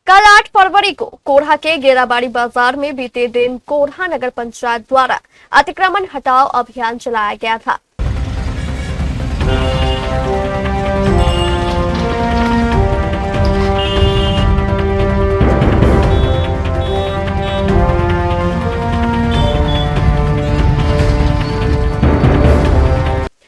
कल 8 फरवरी को कोढ़ा के गेराबाड़ी बाजार में बीते दिन कोढ़ा नगर पंचायत द्वारा अतिक्रमण हटाओ अभियान चलाया गया था।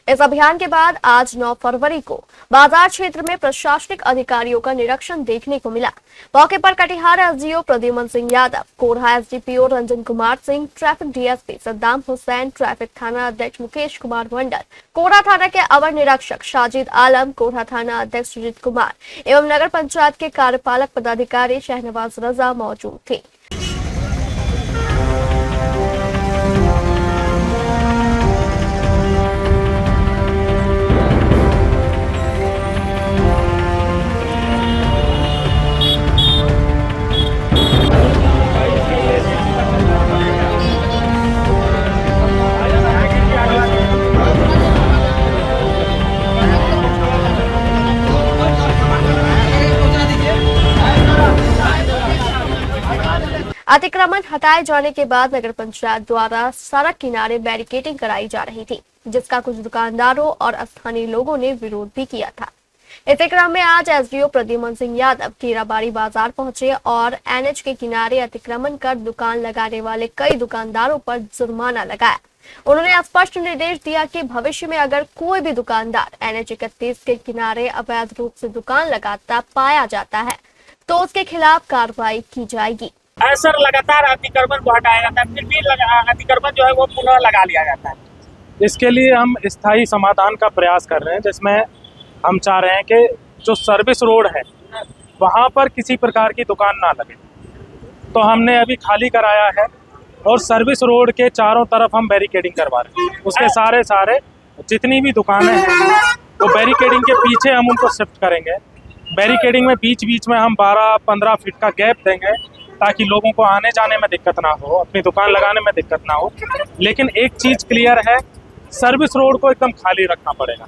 इस अभियान के बाद आज 9 फरवरी को बाजार क्षेत्र में प्रशासनिक अधिकारियों का निरीक्षण देखने को मिला। मौके पर Katihar SDO Pradyuman Singh Yadav, Korha SDPO Ranjan Kumar Singh, traffic DSP Saddam Hussain, traffic थाना अध्यक्ष मुकेश कुमार मंडल, कोढ़ा थाना के अवर निरीक्षक शाजिद आलम, कोढ़ा थाना अध्यक्ष सुजीत कुमार एवं नगर पंचायत के कार्यपालक पदाधिकारी शहनवाज रजा मौजूद थे। अतिक्रमण हटाए जाने के बाद नगर पंचायत द्वारा सड़क किनारे बैरिकेडिंग कराई जा रही थी, जिसका कुछ दुकानदारों और स्थानीय लोगों ने विरोध भी किया था। इसी क्रम में आज एसडीओ प्रद्युमन सिंह यादव गेराबाड़ी बाजार पहुंचे और एनएच के किनारे अतिक्रमण कर दुकान लगाने वाले कई दुकानदारों पर जुर्माना लगाया। उन्होंने स्पष्ट निर्देश दिया कि भविष्य में अगर कोई भी दुकानदार एनएच 31 के किनारे अवैध रूप से दुकान लगाता पाया जाता है तो उसके खिलाफ कार्रवाई की जाएगी। सर लगातार अतिक्रमण को हटाया जाता है, फिर भी अतिक्रमण जो है वो पुनः लगा लिया जाता है। इसके लिए हम स्थायी समाधान का प्रयास कर रहे हैं, जिसमें हम चाह रहे हैं कि जो सर्विस रोड है वहाँ पर किसी प्रकार की दुकान ना लगे। तो हमने अभी खाली कराया है और सर्विस रोड के चारों तरफ हम बैरिकेडिंग करवा रहे हैं। उसके सारे जितनी भी दुकानें हैं तो बैरिकेडिंग के पीछे हम उनको शिफ्ट करेंगे। बैरिकेडिंग में बीच बीच में हम 12-15 फीट का गैप देंगे ताकि लोगों को आने जाने में दिक्कत ना हो, अपनी दुकान लगाने में दिक्कत ना हो। लेकिन एक चीज क्लियर है, सर्विस रोड को एकदम खाली रखना पड़ेगा।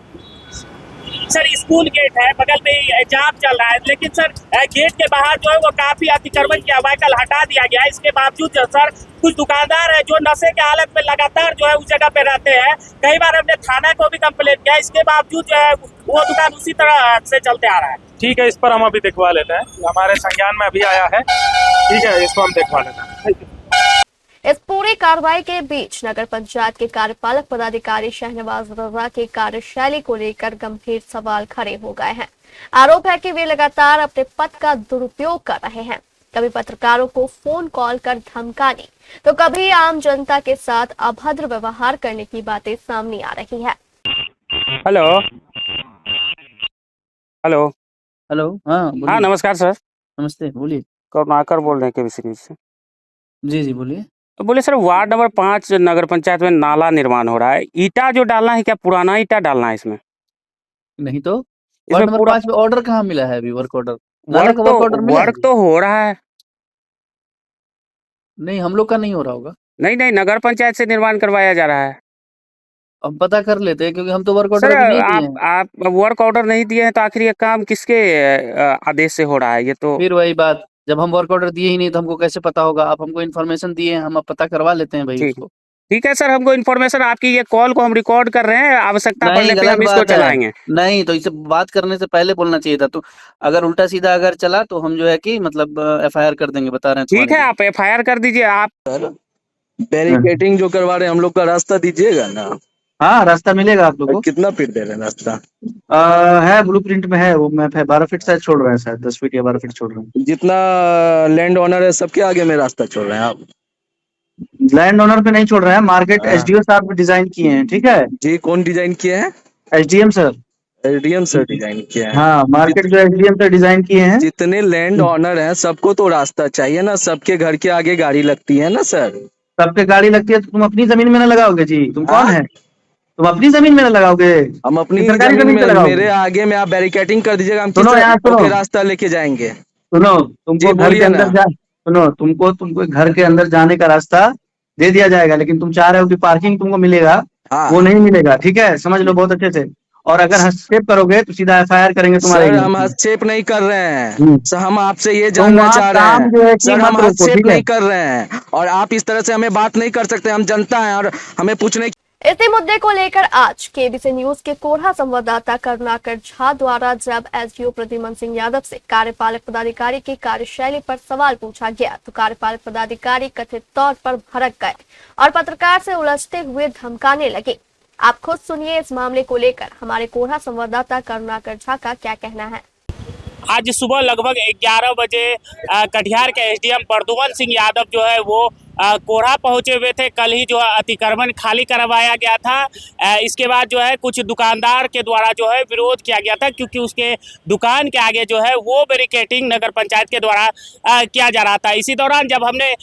सर स्कूल गेट है, बगल में जाम चल रहा है, लेकिन सर गेट के बाहर जो है वो काफी अतिक्रमण किया हुआ है, कल हटा दिया गया है। इसके बावजूद जो सर कुछ दुकानदार है जो नशे के हालत में लगातार जो है उस जगह पे रहते हैं। कई बार हमने थाना को भी कंप्लेंट किया, इसके बावजूद जो है वो दुकान उसी तरह से चलते आ रहा है। ठीक है, इस पर हम अभी दिखवा लेते हैं, हमारे संज्ञान में अभी आया है। ठीक है, इसको हम दिखवा लेते हैं। इस पूरी कार्रवाई के बीच नगर पंचायत के कार्यपालक पदाधिकारी शहनवाज रजा के कार्यशैली को लेकर गंभीर सवाल खड़े हो गए हैं। आरोप है कि वे लगातार अपने पद का दुरुपयोग कर रहे हैं, कभी पत्रकारों को फोन कॉल कर धमकाने तो कभी आम जनता के साथ अभद्र व्यवहार करने की बातें सामने आ रही है। Hello hello hello. हाँ हाँ, नमस्कार सर। नमस्ते, बोलिए। करुणाकर बोल रहे हैं केबी सीरीज से। जी जी बोलिए। तो बोले सर, वार्ड नंबर 5 नगर पंचायत में नाला निर्माण हो रहा है, ईटा जो डालना है क्या पुराना ईटा डालना है इसमें? नहीं तो इसमें वार्ड नंबर पूरा 5 में ऑर्डर कहाँ मिला है अभी? वर्क ऑर्डर वर्क तो हो रहा है। नहीं, हम लोग का नहीं हो रहा होगा। नहीं, नगर पंचायत से निर्माण करवाया जा रहा है। अब पता कर लेते हैं, क्योंकि हम तो वर्क सर ऑर्डर नहीं दिए हैं। आप वर्क ऑर्डर नहीं दिए हैं तो आखिर ये काम किसके आदेश से हो रहा है? ये तो फिर वही बात, जब हम वर्क ऑर्डर दिए ही नहीं तो हमको कैसे पता होगा? आप हमको इन्फॉर्मेशन दिए हैं, हम अब पता करवा लेते हैं भाई उसको। ठीक है सर, हमको इन्फॉर्मेशन, आपकी ये कॉल को हम रिकॉर्ड कर रहे हैं, आवश्यकता नहीं, पड़ने पे गलत हम इसको बात है। चलाएंगे। नहीं तो इसे बात करने से पहले बोलना चाहिए था। तो अगर उल्टा सीधा अगर चला तो हम जो है कि मतलब एफआईआर कर देंगे, बता रहे हैं। ठीक है, आप एफआईआर कर दीजिए। आप बैरिकेडिंग जो करवा रहे हैं हम लोग का रास्ता दीजिएगा ना। हाँ, रास्ता मिलेगा आप लोगों को। कितना फीट दे रहे हैं रास्ता? है, ब्लूप्रिंट में है, वो मैप है। 12 फीट शायद छोड़ रहे हैं, शायद 10 फीट या 12 फीट छोड़ रहे हैं। जितना लैंड ओनर है सबके आगे में रास्ता छोड़ रहे हैं आप? लैंड ओनर पे नहीं छोड़ रहे हैं, मार्केट एसडीओ साहब डिजाइन किए हैं। ठीक है जी, कौन डिजाइन किए हैं? SDM sir. SDM sir design किए हैं। हाँ, मार्केट जो एसडीएम सर डिजाइन किए हैं। जितने लैंड ओनर हैं सबको तो रास्ता चाहिए ना, सबके घर के आगे गाड़ी लगती है ना सर। सबके गाड़ी लगती है तो तुम अपनी जमीन में ना लगाओगे जी? तुम कौन है? तुम अपनी जमीन में ना लगाओगे? हम अपनी सरकारी जमीन में, लगाओगे? मेरे आगे में आप बैरिकेडिंग कर दीजिएगा, हम सुनो यार, सुनो। रास्ता लेके जाएंगे। सुनो, तुमको घर के अंदर सुनो, तुमको घर के अंदर जाने का रास्ता दे दिया जाएगा, लेकिन तुम चाह रहे हो कि पार्किंग तुमको मिलेगा। हाँ। वो नहीं मिलेगा। ठीक है, समझ लो बहुत अच्छे से। और अगर हस्तक्षेप करोगे तो सीधा एफआईआर करेंगे तुम्हारे सर against हम में। हस्तक्षेप नहीं कर रहे हैं हम्म। सर, हम आपसे ये तुम जानना वहाँ चाह रहे काम जो है हैं कि सर, मत हम रोको, हस्तक्षेप ठीक है? नहीं कर रहे हैं और आप इस तरह से हमें बात नहीं कर सकते। हम जनता हैं और हमें पूछने इसी मुद्दे को लेकर आज केबीसी न्यूज के कोरहा संवाददाता करुणाकर झा द्वारा जब एसडीओ प्रद्युमन सिंह यादव से कार्यपालक पदाधिकारी की कार्यशैली पर सवाल पूछा गया तो कार्यपालक पदाधिकारी कथित तौर पर भड़क गए और पत्रकार से उलझते हुए धमकाने लगे। आप खुद सुनिए इस मामले को लेकर हमारे कोरहा संवाददाता करुणाकर झा का क्या कहना है। आज सुबह लगभग 11 बजे कटिहार के एसडीएम प्रद्युमन सिंह यादव जो है वो कोरहा पहुंचे हुए थे। कल ही जो है अतिक्रमण खाली करवाया गया था। इसके बाद जो है कुछ दुकानदार के द्वारा जो है विरोध किया गया था, क्योंकि उसके दुकान के आगे जो है वो बैरिकेडिंग नगर पंचायत के द्वारा किया जा रहा था। इसी दौरान जब हमने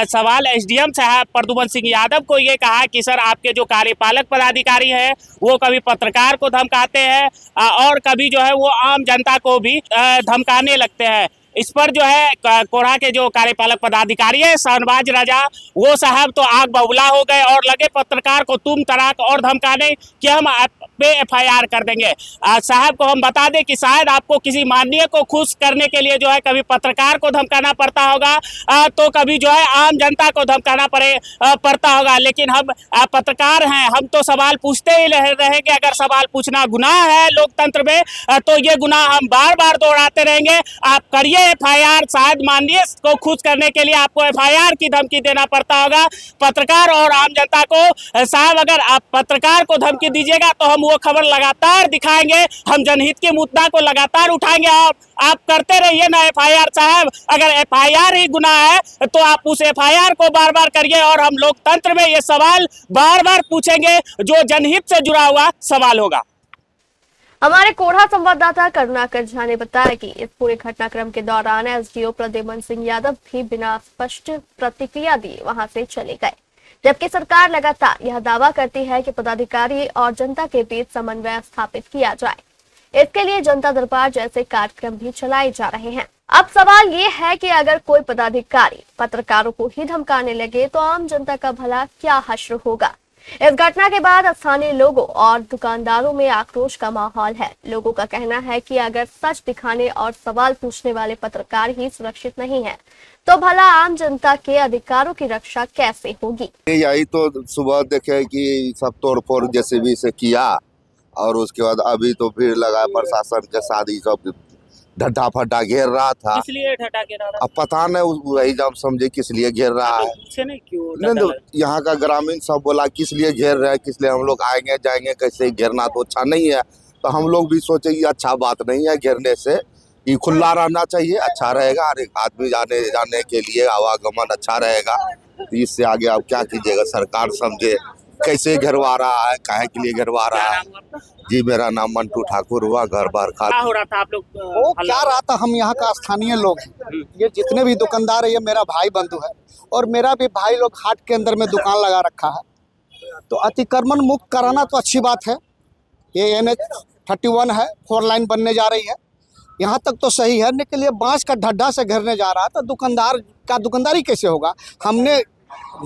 सवाल एसडीएम साहब प्रद्युमन सिंह यादव को ये कहा कि सर आपके जो कार्यपालक पदाधिकारी हैं वो कभी पत्रकार को धमकाते हैं और कभी जो है वो आम जनता को भी धमकाने लगते हैं। इस पर जो है कोरहा के जो कार्यपालक पदाधिकारी है शाहनवाज राजा, वो साहब तो आग बबूला हो गए और लगे पत्रकार को तुम तराक और धमकाने कि हम आप पे एफआईआर कर देंगे। साहब को हम बता दें कि शायद आपको किसी माननीय को खुश करने के लिए जो है कभी पत्रकार को धमकाना पड़ता होगा तो कभी जो है आम जनता को धमकाना पड़ता होगा, लेकिन हम पत्रकार हैं, हम तो सवाल पूछते ही रहेंगे। अगर सवाल पूछना गुनाह है लोकतंत्र में तो ये गुनाह हम बार बार दोहराते रहेंगे। आप करिए एफआईआर, शायद माननीय को खुश करने के लिए आपको एफआईआर की धमकी देना पड़ता होगा पत्रकार और आम जनता को। साहब अगर आप पत्रकार को धमकी दीजिएगा तो हम वो खबर लगातार दिखाएंगे, हम जनहित के मुद्दा को लगातार उठाएंगे। आप करते रहिए ना एफआईआर साहब। अगर एफआईआर ही गुनाह है तो आप उस एफआईआर को बार बार करिए और हम लोकतंत्र में ये सवाल बार बार पूछेंगे जो जनहित से जुड़ा हुआ सवाल होगा। हमारे कोरहा संवाददाता करुणाकर झा ने बताया कि इस पूरे घटनाक्रम के दौरान एसडीओ प्रद्युमन सिंह यादव भी बिना स्पष्ट प्रतिक्रिया दिए वहां से चले गए, जबकि सरकार लगातार यह दावा करती है कि पदाधिकारी और जनता के बीच समन्वय स्थापित किया जाए। इसके लिए जनता दरबार जैसे कार्यक्रम भी चलाए जा रहे हैं। अब सवाल ये है कि अगर कोई पदाधिकारी पत्रकारों को ही धमकाने लगे तो आम जनता का भला क्या हश्र होगा। इस घटना के बाद स्थानीय लोगों और दुकानदारों में आक्रोश का माहौल है। लोगों का कहना है कि अगर सच दिखाने और सवाल पूछने वाले पत्रकार ही सुरक्षित नहीं है तो भला आम जनता के अधिकारों की रक्षा कैसे होगी। यही तो सुबह देखे कि सब तोड़फोड़ जेसीबी से किया और उसके बाद अभी तो भीड़ लगा प्रशासन के साथ ही सब ढड्ढा फड्ढा घेर रहा था। इसलिए ढटा के रहा अब पता नहीं वही जब समझे किस लिए घेर रहा है। पूछे नहीं क्यों नहीं तो यहाँ का ग्रामीण सब बोला किस लिए घेर रहे हैं, किस लिए हम लोग आएंगे जाएंगे, कैसे घेरना तो अच्छा नहीं है। तो हम लोग भी सोचे ये अच्छा बात नहीं है घेरने से, ये खुला रहना चाहिए, अच्छा रहेगा। हर एक आदमी जाने के लिए आवागमन अच्छा रहेगा। तो इससे आगे आप क्या कीजिएगा, सरकार समझे कैसे घेरवा रहा है, काहे के लिए घेरवा रहा है। जी मेरा नाम मंटू ठाकुर हुआ, घर बार खा। क्या हो रहा था आप लोग वो क्या रहा था, हम यहाँ का स्थानीय लोग हैं। ये जितने भी दुकानदार है ये मेरा भाई बंधु है और मेरा भी भाई लोग हाट के अंदर में दुकान लगा रखा है। तो अतिक्रमण मुक्त कराना तो अच्छी बात है। ये NH-31 है, 4 लाइन बनने जा रही है, यहाँ तक तो सही है। लेकिन लिए बांस का ढड्ढा से घेरने जा रहा था, दुकानदार का दुकानदारी कैसे होगा। हमने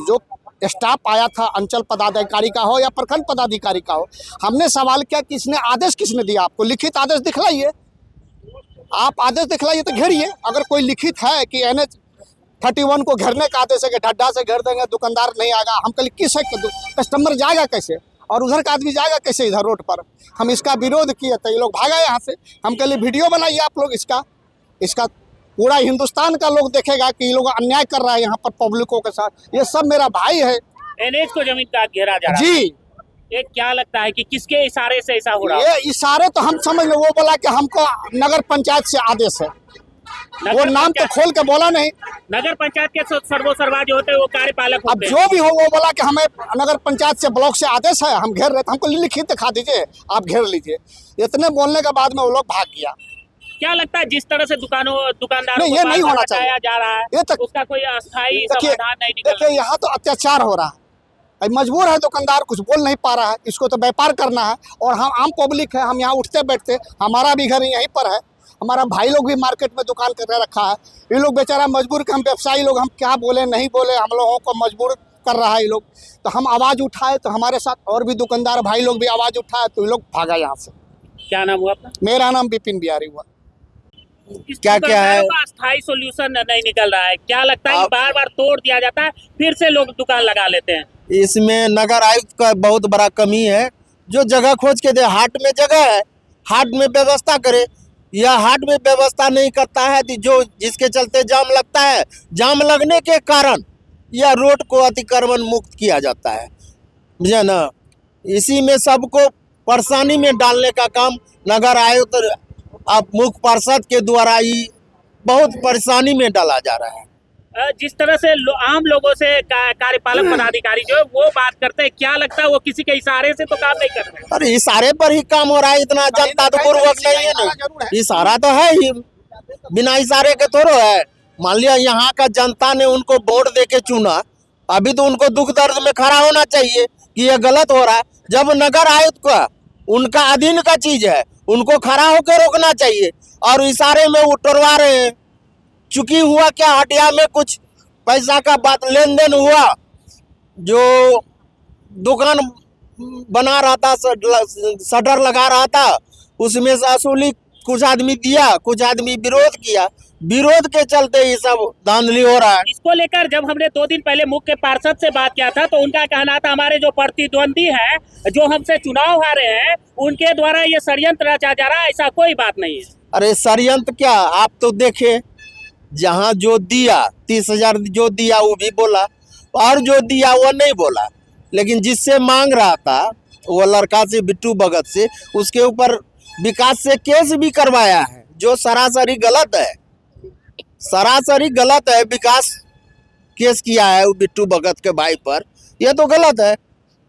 जो स्टाफ आया था अंचल पदाधिकारी का हो या प्रखंड पदाधिकारी का हो, हमने सवाल किया कि इसने आदेश किसने दिया, आपको लिखित आदेश दिखलाइए। आप आदेश दिखलाइए तो घेरिए। अगर कोई लिखित है कि NH-31 को घेरने का आदेश है कि ढड्ढा से घेर देंगे दुकानदार नहीं आएगा, हम कल किस है कस्टमर जाएगा कैसे और उधर का आदमी जाएगा कैसे इधर रोड पर। हम इसका विरोध किए तो ये लोग भागा यहाँ से। हम कल वीडियो बनाइए आप लोग, इसका पूरा हिंदुस्तान का लोग देखेगा कि ये लोग अन्याय कर रहा है यहाँ पर पब्लिकों के साथ। ये सब मेरा भाई है। NH को जमीन का घेरा जा रहा है। जी ये क्या लगता है कि किसके इशारे से ऐसा हो रहा है? ये इशारे तो हम समझ लो, वो बोला कि हमको नगर पंचायत से आदेश है, वो नाम तो खोल के बोला नहीं। नगर पंचायत के सर्वोसर्वा जो होते हैं वो कार्यपालक अब होते हैं। जो भी हो वो बोला कि हमें नगर पंचायत से ब्लॉक से आदेश है, हम घेर रहे थे। हमको लिखित दिखा दीजिए, आप घेर लीजिए। इतने बोलने के बाद में वो लोग भाग गया। क्या लगता है जिस तरह से दुकानदारों नहीं, ये नहीं होना चाहिए। जा रहा है ये तो उसका कोई अस्थायी देखिए, समाधान नहीं निकल देखिए यहाँ तो अत्याचार हो रहा है। मजबूर है दुकानदार, कुछ बोल नहीं पा रहा है, इसको तो व्यापार करना है। और हम आम पब्लिक है, हम यहाँ उठते बैठते, हमारा भी घर यहीं पर है, हमारा भाई लोग भी मार्केट में दुकान करके रखा है। ये लोग बेचारा मजबूर के, हम व्यवसायी लोग, हम क्या बोले नहीं बोले, हम लोगों को मजबूर कर रहा है ये लोग। तो हम आवाज़ उठाए तो हमारे साथ और भी दुकानदार भाई लोग भी आवाज़ उठाए तो ये लोग भागा यहाँ से। क्या नाम हुआ आपका? मेरा नाम विपिन बिहारी हुआ। इस क्या क्या है? दुकानदारों का स्थायी सोल्यूशन नहीं निकल रहा है, क्या लगता है? आप- बार बार तोड़ दिया जाता है, फिर से लोग दुकान लगा लेते हैं। इसमें नगर आयुक्त का बहुत बड़ा कमी है। जो जगह खोज के दे, हाट में जगह है, हाट में व्यवस्था करे, या हाट में व्यवस्था नहीं करता है तो जो जिसके चलते जाम लगता है, जाम लगने के कारण यह रोड को अतिक्रमण मुक्त किया जाता है, समझे ना। इसी में सबको परेशानी में डालने का काम नगर आयुक्त अब मुख्य पार्षद के द्वारा ही बहुत परेशानी में डाला जा रहा है। जिस तरह से आम लोगों से कार्यपालक पदाधिकारी जो है वो बात करते हैं, क्या लगता है वो किसी के इशारे से तो काम नहीं करते हैं? अरे इशारे पर ही काम हो रहा है, इतना जनता तो पूर्वक नहीं है ना। इशारा तो है ही, बिना इशारे के थोड़ो है। मान लिया यहाँ का जनता ने उनको वोट दे के चुना, अभी तो उनको दुख दर्द में खड़ा होना चाहिए कि ये गलत हो रहा है। जब नगर आयुक्त का उनका अधीन का चीज है, उनको खड़ा होकर रोकना चाहिए, और इशारे में उठवा रहे हैं। चूंकि हुआ क्या, हटिया में कुछ पैसा का बात लेन देन हुआ, जो दुकान बना रहा था, शटर लगा रहा था, उसमें से असुली कुछ आदमी दिया, कुछ आदमी विरोध किया, विरोध के चलते ये सब धांधली हो रहा है। इसको लेकर जब हमने 2 दिन पहले मुख्य पार्षद से बात किया था तो उनका कहना था हमारे जो प्रतिद्वंदी है, जो हमसे चुनाव हारे हैं, उनके द्वारा ये षड्यंत्र रचा जा रहा है, ऐसा कोई बात नहीं है। अरे षड्यंत्र क्या, आप तो देखे, जहाँ जो दिया 30,000 जो दिया वो भी बोला, और जो दिया वो नहीं बोला। लेकिन जिससे मांग रहा था वो लड़का से, बिट्टू भगत से, उसके ऊपर विकास से केस भी करवाया है, जो सरासरी गलत है, सरासरी गलत है। विकास केस किया है वो बिट्टू भगत के भाई पर, ये तो गलत है।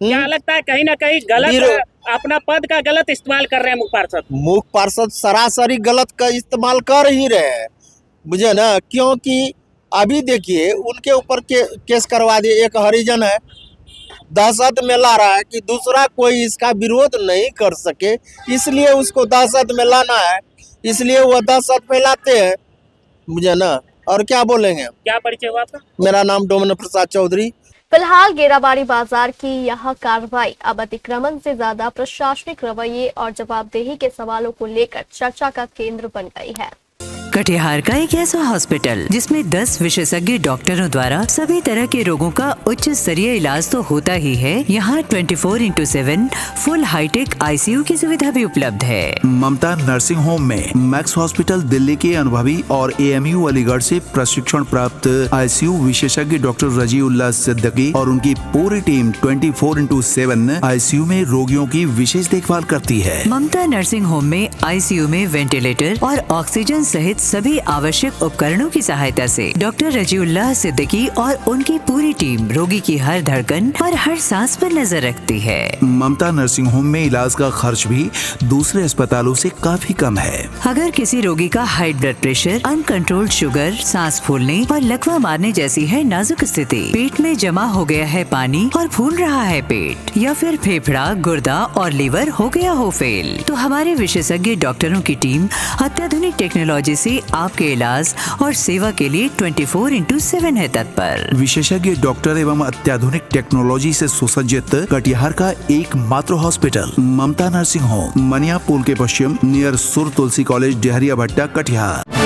क्या लगता है कहीं ना कहीं गलत अपना पद का गलत इस्तेमाल कर रहे हैं मुख्य पार्षद? मुख्य पार्षद सरासरी गलत का इस्तेमाल कर ही रहे हैं, मुझे ना। क्योंकि अभी देखिए उनके ऊपर केस करवा दिए, एक हरिजन है, दहशत में ला रहा है कि दूसरा कोई इसका विरोध नहीं कर सके, इसलिए उसको दहशत में लाना है, इसलिए वो दहशत फैलाते हैं, मुझे ना। और क्या बोलेंगे। क्या परिचय हुआ आपका? मेरा नाम डोमन प्रसाद चौधरी। फिलहाल गेराबाड़ी बाजार की यह कार्रवाई अब अतिक्रमण से ज्यादा प्रशासनिक रवैये और जवाबदेही के सवालों को लेकर चर्चा का केंद्र बन गई है। कटिहार का एक ऐसा हॉस्पिटल जिसमें 10 विशेषज्ञ डॉक्टरों द्वारा सभी तरह के रोगों का उच्च स्तरीय इलाज तो होता ही है, यहाँ 24/7 फुल हाईटेक ICU की सुविधा भी उपलब्ध है। ममता नर्सिंग होम में मैक्स हॉस्पिटल दिल्ली के अनुभवी और AMU अलीगढ़ से प्रशिक्षण प्राप्त ICU विशेषज्ञ डॉक्टर रजीउल्लाह सिद्दीकी और उनकी पूरी टीम 24/7 ICU में रोगियों की विशेष देखभाल करती है। ममता नर्सिंग होम में ICU में वेंटिलेटर और ऑक्सीजन सहित सभी आवश्यक उपकरणों की सहायता से डॉक्टर रजीउल्लाह सिद्दीकी और उनकी पूरी टीम रोगी की हर धड़कन और हर सांस पर नजर रखती है। ममता नर्सिंग होम में इलाज का खर्च भी दूसरे अस्पतालों से काफी कम है। अगर किसी रोगी का high blood pressure, uncontrolled sugar, सांस फूलने और लकवा मारने जैसी है नाजुक स्थिति, पेट में जमा हो गया है पानी और फूल रहा है पेट, या फिर फेफड़ा, गुर्दा और लीवर हो गया हो फेल, तो हमारे विशेषज्ञ डॉक्टरों की टीम अत्याधुनिक टेक्नोलॉजी से आपके इलाज और सेवा के लिए 24/7 है तत्पर। विशेषज्ञ डॉक्टर एवं अत्याधुनिक टेक्नोलॉजी से सुसज्जित कटिहार का एकमात्र हॉस्पिटल ममता नर्सिंग होम, मनिया पुल के पश्चिम नियर सुर तुलसी कॉलेज, डेहरिया भट्टा, कटिहार।